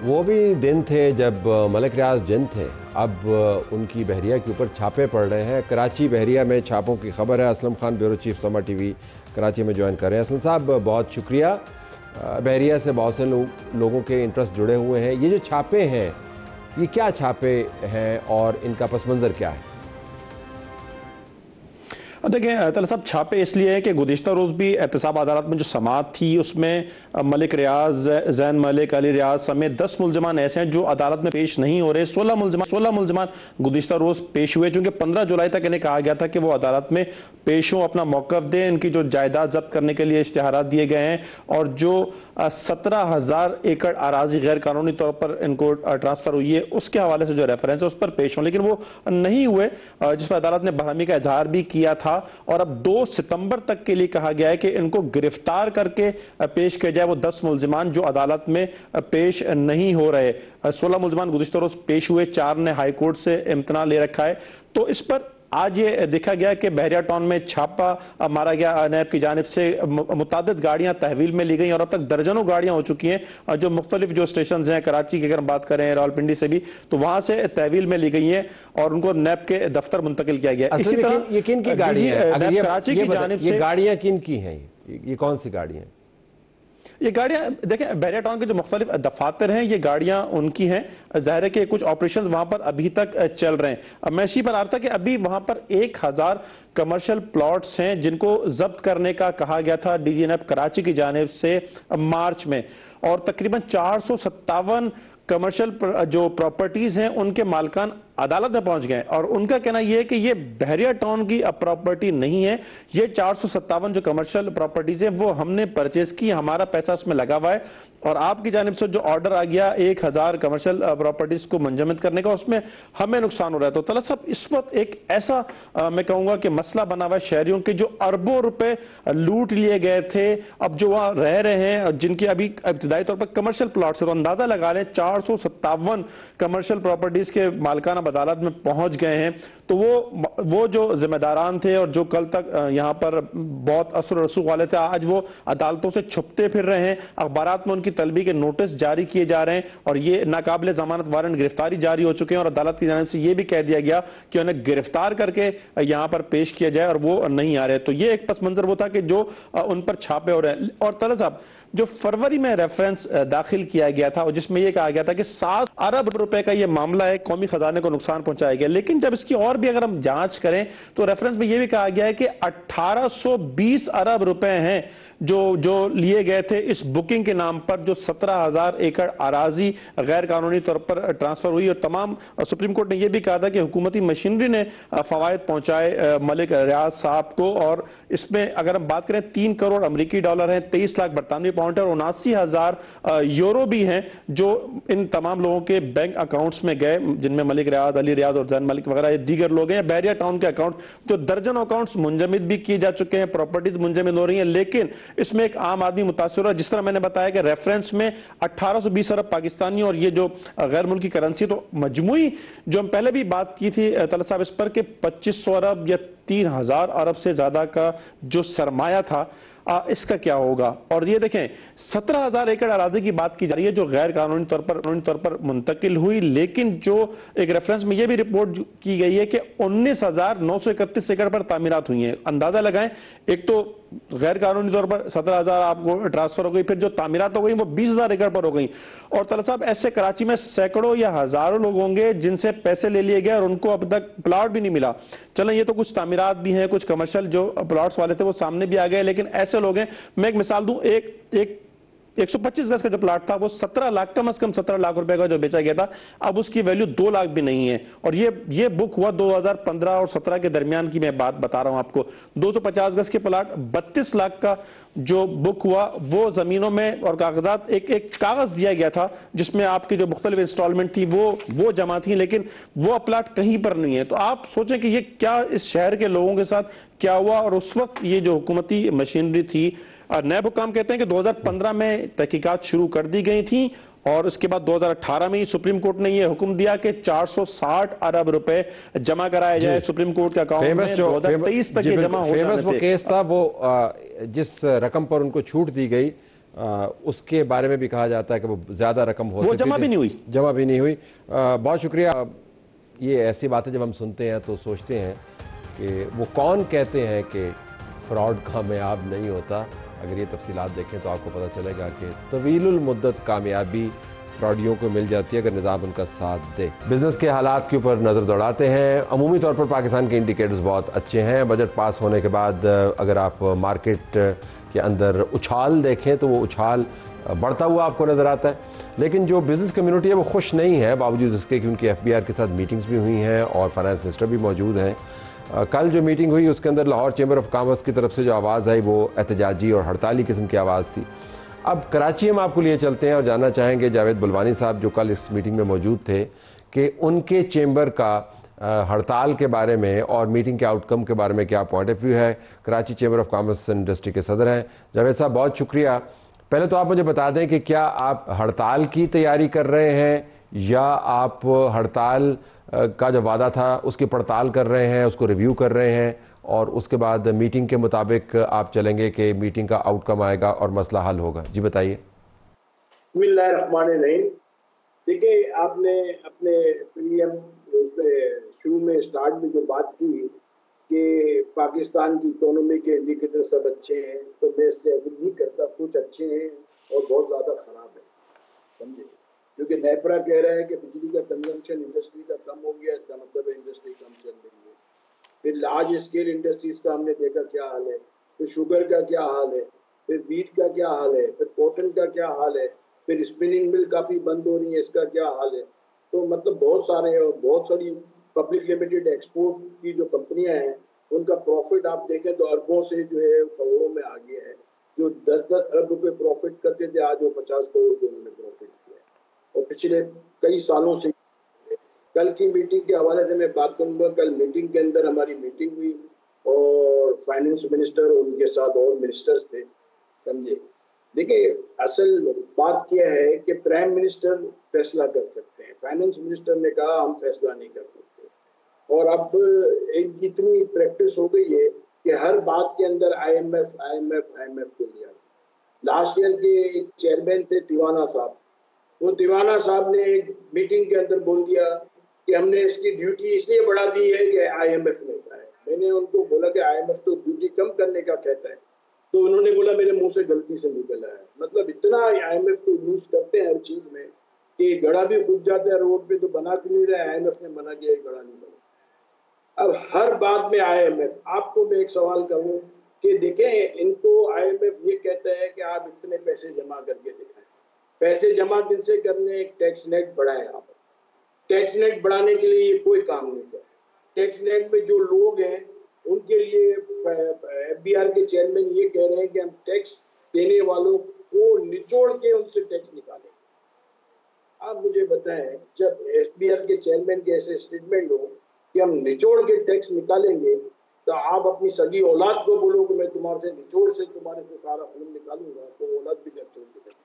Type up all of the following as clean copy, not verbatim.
وہ بھی دن تھے جب ملک ریاض جن تھے، اب ان کی بحریہ کے اوپر چھاپے پڑ رہے ہیں۔ کراچی بحریہ میں چھاپوں کی خبر ہے۔ اسلم خان بیورو چیف سما ٹی وی کراچی میں جوائن کر رہے ہیں۔ اسلم صاحب بہت شکریہ۔ بحریہ سے بہت سے لوگوں کے انٹرسٹ جڑے ہوئے ہیں۔ یہ جو چھاپے ہیں یہ کیا چھاپے ہیں اور ان کا پس منظر کیا ہے؟ دیکھیں طلعت صاحب، چھاپے اس لیے ہے کہ گزشتہ روز بھی احتساب عدالت میں جو سماعت تھی اس میں ملک ریاض، زین ملک، علی ریاض سمیت 10 ملزمان ایسے ہیں جو عدالت میں پیش نہیں ہو رہے۔ 16 ملزمان گزشتہ روز پیش ہوئے، چونکہ 15 جولائی تک انہیں کہا گیا تھا کہ وہ عدالت میں پیش ہوں، اپنا موقف دیں۔ ان کی جو جائیداد ضبط کرنے کے لیے اشتہارات دیے گئے ہیں اور جو 17,000 ایکڑ اراضی غیر قانونی طور پر ان کو ٹرانسفر ہوئی ہے اس کے حوالے سے جو ریفرنس ہے اس پر پیش ہوں، لیکن وہ نہیں ہوئے، جس پر عدالت نے برہمی کا اظہار بھی کیا تھا اور اب 2 ستمبر تک کے لیے کہا گیا ہے کہ ان کو گرفتار کر کے پیش کیا جائے وہ 10 ملزمان جو عدالت میں پیش نہیں ہو رہے۔ 16 ملزمان گزشتہ روز پیش ہوئے، 4 نے ہائی کورٹ سے امتناع لے رکھا ہے۔ تو اس پر آج یہ دیکھا گیا کہ بحریہ ٹاؤن میں چھاپا مارا گیا نیب کی جانب سے، متعدد گاڑیاں تحویل میں لی گئیں اور اب تک درجنوں گاڑیاں ہو چکی ہیں جو مختلف جو اسٹیشنز ہیں، کراچی کی اگر ہم بات کریں، راولپنڈی سے بھی، تو وہاں سے تحویل میں لی گئی ہیں اور ان کو نیب کے دفتر منتقل کیا گیا ہے۔ اسی طرح یہ کن کی گاڑیاں ہیں؟ نیب کراچی کی جانب سے یہ گاڑیاں کن کی ہیں؟ یہ کون سی گاڑیاں ہیں؟ یہ گاڑیاں دیکھیں بحریہ ٹاؤن کے جو مختلف دفاتر ہیں یہ گاڑیاں ان کی ہیں۔ ظاہر ہے کہ کچھ آپریشنز وہاں پر ابھی تک چل رہے ہیں۔ میں اسی پر آ رہا تھا کہ ابھی وہاں پر 1000 کمرشل پلاٹس ہیں جن کو ضبط کرنے کا کہا گیا تھا ڈی جی نیب کراچی کی جانب سے مارچ میں، اور تقریباً 457 کمرشل جو پراپرٹیز ہیں ان کے مالکان عدالت میں پہنچ گئے اور ان کا کہنا یہ ہے کہ یہ بحریہ ٹاؤن کی پراپرٹی نہیں ہے، یہ 457 جو کمرشل پراپرٹیز ہیں وہ ہم نے پرچیز کی، ہمارا پیسہ اس میں لگا ہوا ہے، اور آپ کی جانب سے جو آرڈر آ گیا 1000 کمرشل پراپرٹیز کو منجمد کرنے کا اس میں ہمیں نقصان ہو رہا ہے۔ تو طلعت صاحب اس وقت ایک ایسا میں کہوں گا کہ مسئلہ بنا ہوا ہے شہریوں کے جو اربوں روپے لوٹ لیے گئے تھے، اب جو وہاں رہ رہے ہیں جن کی ابھی ابتدائی طور پر کمرشل پلاٹس ہے، تو اندازہ لگا لیں 457 کمرشل پراپرٹیز کے مالکان عدالت میں پہنچ گئے ہیں۔ تو وہ جو ذمہ داران تھے اور جو کل تک یہاں پر بہت اثر و رسوخ والے تھے، آج وہ عدالتوں سے چھپتے پھر رہے ہیں، اخبارات میں ان کی طلبی کے نوٹس جاری کیے جا رہے ہیں اور یہ ناقابل ضمانت وارنٹ گرفتاری جاری ہو چکے ہیں، اور عدالت کی جانب سے یہ بھی کہہ دیا گیا کہ انہیں گرفتار کر کے یہاں پر پیش کیا جائے اور وہ نہیں آ رہے۔ تو یہ ایک پس منظر وہ تھا کہ جو ان پر چھاپے ہو رہے ہیں۔ اور طلعت صاحب جو فروری میں ریفرنس داخل کیا گیا تھا اور جس میں یہ کہا گیا تھا کہ 7 ارب روپے کا یہ معاملہ ہے، قومی خزانے کو نقصان پہنچایا گیا، لیکن جب اس کی اور بھی اگر ہم جانچ کریں تو ریفرنس میں یہ بھی کہا گیا ہے کہ 1820 ارب روپے ہیں جو لیے گئے تھے اس بکنگ کے نام پر، جو 17,000 ایکڑ اراضی غیر قانونی طور پر ٹرانسفر ہوئی، اور تمام سپریم کورٹ نے یہ بھی کہا تھا کہ حکومتی مشینری نے فوائد پہنچائے ملک ریاض صاحب کو، اور اس میں اگر ہم بات کریں 3 کروڑ امریکی ڈالر ہیں، 23 لاکھ برطانوی پاؤنڈ اور 79,000 یورو بھی ہیں جو ان تمام لوگوں کے بینک اکاؤنٹس میں گئے، جن میں ملک ریاض، علی ریاض اور زین ملک وغیرہ دیگر لوگ ہیں۔ بحریہ ٹاؤن کے اکاؤنٹ جو درجن اکاؤنٹس منجمد بھی کیے جا چکے ہیں، پراپرٹیز منجمد ہو رہی ہیں، لیکن اس میں ایک عام آدمی متاثر ہوا، جس طرح میں نے بتایا کہ ریفرنس میں 1820 ارب پاکستانی اور یہ جو غیر ملکی کرنسی، تو مجموعی جو ہم پہلے بھی بات کی تھی طلعت صاحب اس پر کہ 2500 ارب یا 3000 ارب سے زیادہ کا جو سرمایہ تھا، اس کا کیا ہوگا؟ اور یہ دیکھیں 17,000 ایکڑ اراضی کی بات کی جا رہی ہے جو غیر قانونی طور پر منتقل ہوئی، لیکن جو ایک ریفرنس میں یہ بھی رپورٹ کی گئی ہے کہ 19,931 ایکڑ پر تعمیرات ہوئی ہیں۔ اندازہ لگائیں، ایک تو غیر قانونی طور پر 17,000 آپ کو ٹرانسفر ہو گئی، پھر جو تعمیرات ہو گئی وہ 20,000 ایکڑ پر ہو گئی، اور طلعت صاحب ایسے کراچی میں سینکڑوں یا ہزاروں لوگ ہوں گے جن سے پیسے لے لیے گئے اور ان کو اب تک پلاٹ بھی نہیں ملا۔ چلیں یہ تو کچھ تعمیرات بھی ہیں، کچھ کمرشل جو پلاٹس والے تھے وہ سامنے بھی آ گئے، لیکن ایسے لوگ ہیں، میں ایک مثال دوں، 125 گز کا جو پلاٹ تھا وہ 17 لاکھ، کم از کم 17 لاکھ روپے کا جو بیچا گیا تھا، اب اس کی ویلیو 2 لاکھ بھی نہیں ہے، اور یہ بک ہوا 2015 اور 17 کے درمیان کی میں بات بتا رہا ہوں آپ کو۔ 250 گز کے پلاٹ 32 لاکھ کا جو بک ہوا، وہ زمینوں میں اور کاغذات، ایک کاغذ دیا گیا تھا جس میں آپ کی جو مختلف انسٹالمنٹ تھی وہ جمع تھی، لیکن وہ پلاٹ کہیں پر نہیں ہے۔ تو آپ سوچیں کہ یہ کیا اس شہر کے لوگوں کے ساتھ کیا ہوا، اور اس وقت یہ جو حکومتی مشینری تھی، نیب حکام کہتے ہیں کہ 2015 میں تحقیقات شروع کر دی گئی تھیں، اور اس کے بعد 2018 میں ہی سپریم کورٹ نے یہ حکم دیا کہ 460 ارب روپے جمع کرائے جائے سپریم کورٹ کے اکاؤنٹ میں، 2023 تک یہ جمع ہو جانے تھے۔ فیمس وہ کیس تھا، وہ جس رقم پر ان کو چھوٹ دی گئی اس کے بارے میں بھی کہا جاتا ہے کہ وہ زیادہ رقم ہو سکتی وہ جمع بھی نہیں ہوئی. جمع بھی نہیں ہوئی. بہت شکریہ. یہ ایسی باتیں جب ہم سنتے ہیں تو سوچتے ہیں کہ وہ کون کہتے ہیں کہ فراڈ کامیاب نہیں ہوتا. اگر یہ تفصیلات دیکھیں تو آپ کو پتہ چلے گا کہ طویل المدت کامیابی فراڈیوں کو مل جاتی ہے اگر نظام ان کا ساتھ دے. بزنس کے حالات کے اوپر نظر دوڑاتے ہیں. عمومی طور پر پاکستان کے انڈیکیٹرز بہت اچھے ہیں. بجٹ پاس ہونے کے بعد اگر آپ مارکیٹ کے اندر اچھال دیکھیں تو وہ اچھال بڑھتا ہوا آپ کو نظر آتا ہے. لیکن جو بزنس کمیونٹی ہے وہ خوش نہیں ہے، باوجود اس کے کہ ان کی FBR کے ساتھ میٹنگز بھی ہوئی ہیں اور فائنانس منسٹر بھی موجود ہیں. کل جو میٹنگ ہوئی اس کے اندر لاہور چیمبر آف کامرس کی طرف سے جو آواز آئی وہ احتجاجی اور ہڑتالی قسم کی آواز تھی. اب کراچی ہم آپ کو لیے چلتے ہیں اور جاننا چاہیں گے جاوید بلوانی صاحب جو کل اس میٹنگ میں موجود تھے کہ ان کے چیمبر کا ہڑتال کے بارے میں اور میٹنگ کے آؤٹ کم کے بارے میں کیا پوائنٹ آف ویو ہے. Karachi chamber of commerce industry کے صدر ہیں. جاوید صاحب بہت شکریہ. پہلے تو آپ مجھے بتا دیں کہ کیا آپ ہڑتال کی تیاری کر رہے ہیں یا آپ ہڑتال کا جو وعدہ تھا اس کی پڑتال کر رہے ہیں، اس کو ریویو کر رہے ہیں اور اس کے بعد میٹنگ کے مطابق آپ چلیں گے کہ میٹنگ کا آؤٹ کم آئے گا اور مسئلہ حل ہوگا؟ جی بتائیے. بسم اللہ الرحمن الرحیم. دیکھیں آپ نے اپنے اس میں شروع میں اسٹارٹ میں جو بات کی کہ پاکستان کی اکانومی کے انڈیکیٹر سب اچھے ہیں، تو میں اس سے ایگری نہیں کرتا. کچھ اچھے ہیں اور بہت زیادہ خراب ہیں، سمجھے. کیونکہ نیپرا کہہ رہا ہے کہ بجلی کا کنزمپشن انڈسٹری کا کم ہو گیا، اس کا مطلب ہے انڈسٹری کم چل رہی ہے. پھر لارج اسکیل انڈسٹریز کا ہم نے دیکھا کیا حال ہے. پھر شوگر کا کیا حال ہے، پھر ویٹ کا کیا حال ہے، پھر کاٹن کا کیا حال ہے، پھر اسپننگ مل کافی بند ہو رہی ہے، اس کا کیا حال ہے. تو مطلب بہت ساری پبلک لمیٹڈ ایکسپورٹ کی جو کمپنیاں ہیں ان کا پروفٹ آپ دیکھیں تو اربوں سے جو ہے کروڑوں میں آ گیا ہے. جو 10-10 ارب روپے پروفٹ کرتے تھے آج وہ 50 کروڑ روپے انہوں نے پروفٹ کیا ہے. اور پچھلے کئی سالوں سے کل کی میٹنگ کے حوالے سے میں بات کروں گا. کل میٹنگ کے اندر ہماری میٹنگ ہوئی اور فائنانس منسٹر اور ان کے ساتھ اور منسٹرز تھے، سمجھے. دیکھیں اصل بات کیا ہے کہ پرائم منسٹر فیصلہ کر سکتے ہیں، فائنانس منسٹر نے کہا ہم فیصلہ نہیں کر سکتے. اور اب ایک اتنی پریکٹس ہو گئی ہے کہ ہر بات کے اندر IMF کو لیا. لاسٹ ایئر کے ایک چیئرمین تھے تیوانہ صاحب، وہ تیوانہ صاحب نے ایک میٹنگ کے اندر بول دیا کہ ہم نے اس کی ڈیوٹی اس لیے بڑھا دی ہے کہ IMF نے کہا ہے. میں نے ان کو بولا کہ IMF تو ڈیوٹی کم کرنے کا کہتا ہے، تو انہوں نے بولا میرے منہ سے غلطی سے نکلا ہے. مطلب اتنا IMF کو یوز کرتے ہیں ہر چیز میں کہ گڑھا بھی کھود جاتا ہے روڈ پہ تو بنا کیوں نہیں رہے. IMF نے منع کیا ہے گڑھا نہیں بنا. اب ہر بات میں IMF. آپ کو میں ایک سوال کروں کہ دیکھیں ان کو IMF یہ کہتا ہے کہ آپ اتنے پیسے جمع کر کے دکھائیں. پیسے جمع کن سے کرنے؟ ٹیکس نیٹ بڑھائیں. آپ ٹیکس نیٹ بڑھانے کے لیے یہ کوئی کام نہیں کرے. ٹیکس نیٹ میں جو لوگ ہیں ان کے لیے FBR کے چیئرمین یہ کہہ رہے ہیں کہ ہم ٹیکس دینے والوں کو نچوڑ کے ان سے ٹیکس نکالیں. آپ مجھے بتائیں جب FBR کے چیئرمین کے ایسے اسٹیٹمنٹ ہو کہ ہم نچوڑ کے ٹیکس نکالیں گے تو آپ اپنی سگی اولاد کو بولو کہ میں تمہارے سے نچوڑ سے تمہارے سے سارا خون نکالوں گا، تو اولاد بھی گھر چھوڑ کے جائے.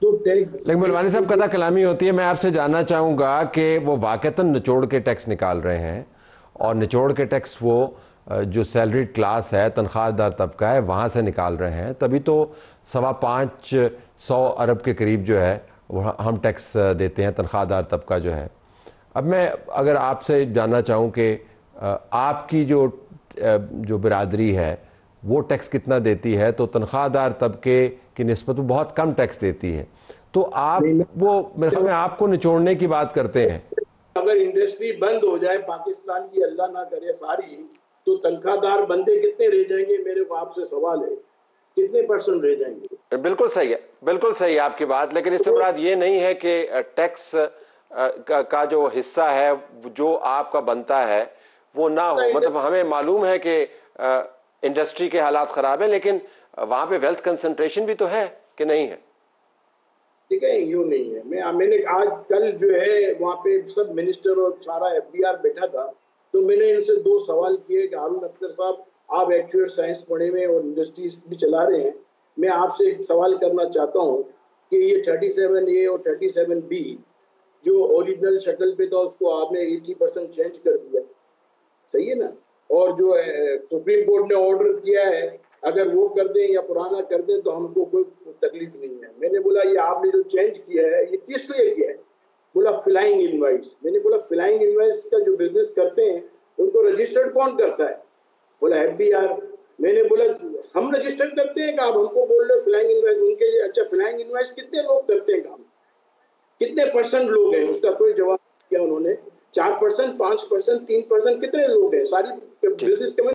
لیکن بلوانی صاحب قطع کلامی ہوتی ہے. میں آپ سے جاننا چاہوں گا کہ وہ واقعتاً نچوڑ کے ٹیکس نکال رہے ہیں اور نچوڑ کے ٹیکس وہ جو سیلریڈ کلاس ہے، تنخواہ دار طبقہ ہے، وہاں سے نکال رہے ہیں. تبھی تو 525 ارب کے قریب جو ہے وہ ہم ٹیکس دیتے ہیں، تنخواہ دار طبقہ جو ہے. اب میں اگر آپ سے جاننا چاہوں کہ آپ کی جو برادری ہے وہ ٹیکس کتنا دیتی ہے، تو تنخواہ دار طبقے کی نسبت میں بہت کم ٹیکس دیتی ہے. تو آپ وہ میرے خیال میں آپ کو نچوڑنے کی بات کرتے ہیں. اگر انڈسٹری بند ہو جائے پاکستان کی، اللہ نہ کرے ساری، تو تنخواہ دار بندے کتنے رہ جائیں گے؟ میرے کو آپ سے سوال ہے، کتنے % رہ جائیں گے؟ بالکل صحیح ہے، بالکل صحیح ہے آپ کی بات. لیکن اس سے مراد یہ نہیں ہے کہ ٹیکس کا جو حصہ ہے جو آپ کا بنتا ہے وہ نہ ہو. مطلب ہمیں معلوم ہے کہ انڈسٹری کے حالات خراب ہیں، لیکن وہاں پہ ویلتھ کنسنٹریشن بھی تو ہے کہ نہیں ہے؟ دیکھیں یوں نہیں ہے. میں نے آج کل جو ہے وہاں پہ سب منسٹر اور سارا FBR بیٹھا تھا، تو میں نے ان سے 2 سوال کیے کہ ہارون اختر صاحب آپ ایکچوئل سائنس پڑھے ہوئے اور انڈسٹریز بھی چلا رہے ہیں، میں آپ سے ایک سوال کرنا چاہتا ہوں کہ یہ 37A اور 37B جو اوریجنل شکل پہ تھا اس کو آپ نے 80% چینج کر دیا، صحیح ہے نا؟ اور جو سپریم کورٹ نے آرڈر کیا ہے اگر وہ کر دیں یا پرانا کر دیں تو ہم کو کوئی تکلیف نہیں ہے. میں نے بولا یہ آپ نے جو چینج کیا ہے یہ کس لیے کیا ہے؟ بولا فلائنگ انوائس. میں نے بولا فلائنگ انوائس کا جو بزنس کرتے ہیں ان کو رجسٹرڈ کون کرتا ہے؟ بولا FBR. میں نے بولا ہم رجسٹر کرتے ہیں کہ آپ ہم کو بول رہے فلائنگ انوائس ان کے لیے؟ اچھا فلائنگ انوائس کتنے لوگ کرتے ہیں کام؟ کتنے % لوگ ہیں؟ اس کا کوئی جواب کیا انہوں نے. 4%, 5%, 3%, کتنے لوگ ہیں؟ ساری بزنس